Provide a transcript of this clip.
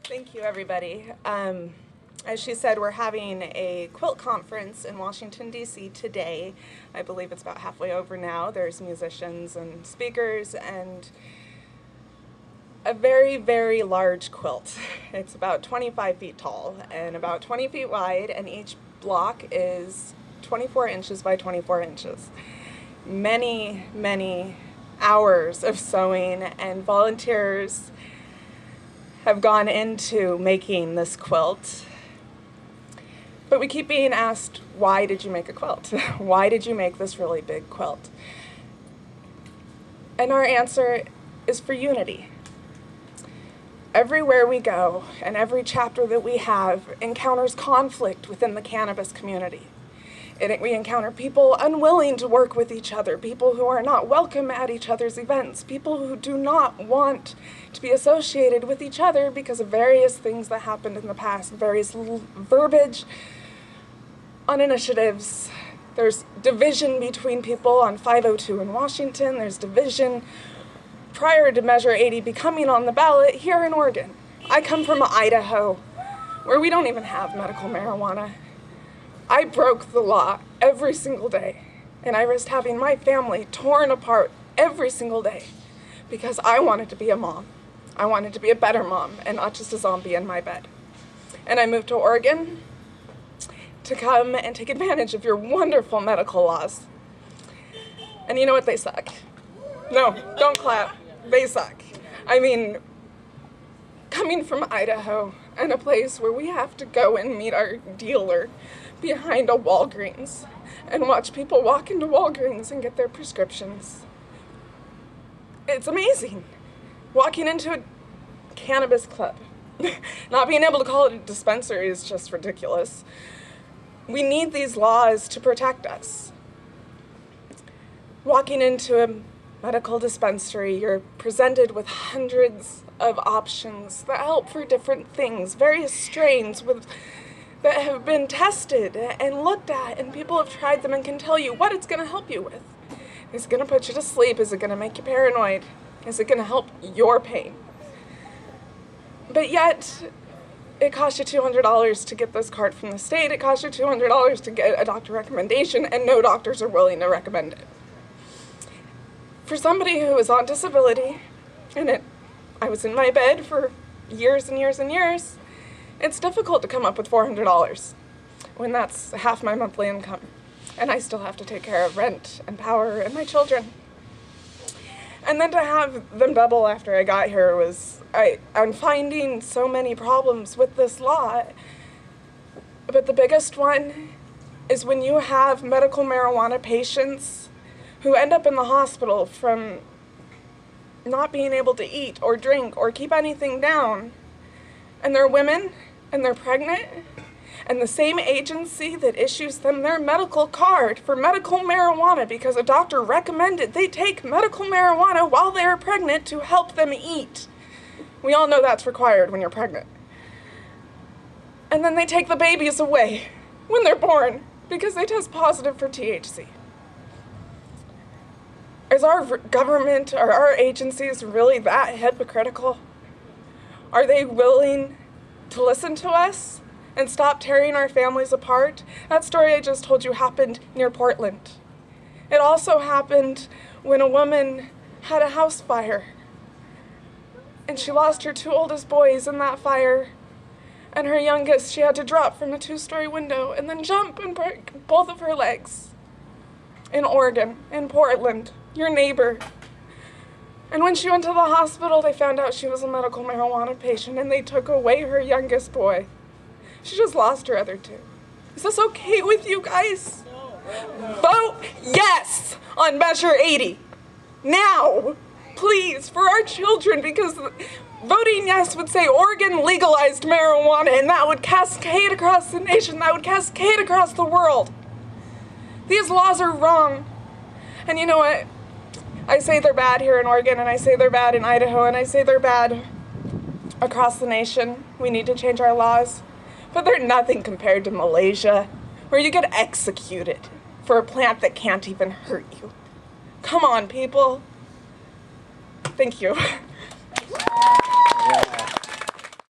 Thank you, everybody. As she said, we're having a quilt conference in Washington, D.C. today. I believe it's about halfway over now. There's musicians and speakers and a very, very large quilt. It's about 25 feet tall and about 20 feet wide, and each block is 24 inches by 24 inches. Many, many hours of sewing, and volunteers have gone into making this quilt. But we keep being asked, why did you make a quilt? Why did you make this really big quilt? And our answer is for unity. Everywhere we go and every chapter that we have encounters conflict within the cannabis community. We encounter people unwilling to work with each other, people who are not welcome at each other's events, people who do not want to be associated with each other because of various things that happened in the past, various verbiage on initiatives. There's division between people on 502 in Washington. There's division prior to Measure 80 becoming on the ballot here in Oregon. I come from Idaho, where we don't even have medical marijuana. I broke the law every single day, and I risked having my family torn apart every single day because I wanted to be a mom. I wanted to be a better mom and not just a zombie in my bed. And I moved to Oregon to come and take advantage of your wonderful medical laws. And you know what? They suck. No, don't clap. They suck. I mean, coming from Idaho and a place where we have to go and meet our dealer behind a Walgreens and watch people walk into Walgreens and get their prescriptions. It's amazing. Walking into a cannabis club, not being able to call it a dispensary is just ridiculous. We need these laws to protect us. Walking into a medical dispensary, you're presented with hundreds of options that help for different things, various strains that have been tested and looked at, and people have tried them and can tell you what it's going to help you with. Is it going to put you to sleep? Is it going to make you paranoid? Is it going to help your pain? But yet, it costs you $200 to get this card from the state. It costs you $200 to get a doctor recommendation, and no doctors are willing to recommend it. For somebody who is on disability, and I was in my bed for years and years and years, it's difficult to come up with $400 when that's half my monthly income, and I still have to take care of rent and power and my children. And then to have them double after I got here was, I'm finding so many problems with this law, but the biggest one is when you have medical marijuana patients who end up in the hospital from not being able to eat or drink or keep anything down, and they're women, and they're pregnant, and the same agency that issues them their medical card for medical marijuana because a doctor recommended they take medical marijuana while they are pregnant to help them eat. We all know that's required when you're pregnant. And then they take the babies away when they're born because they test positive for THC. Is our government or our agencies really that hypocritical? Are they willing to listen to us and stop tearing our families apart? That story I just told you happened near Portland. It also happened when a woman had a house fire and she lost her two oldest boys in that fire, and her youngest she had to drop from a 2-story window and then jump and break both of her legs in Oregon, in Portland, your neighbor. And when she went to the hospital, they found out she was a medical marijuana patient, and they took away her youngest boy. She just lost her other two. Is this okay with you guys? No. Vote yes on Measure 80. Now, please, for our children, because voting yes would say Oregon legalized marijuana, and that would cascade across the nation, that would cascade across the world. These laws are wrong. And you know what? I say they're bad here in Oregon, and I say they're bad in Idaho, and I say they're bad across the nation. We need to change our laws. But they're nothing compared to Malaysia, where you get executed for a plant that can't even hurt you. Come on, people. Thank you.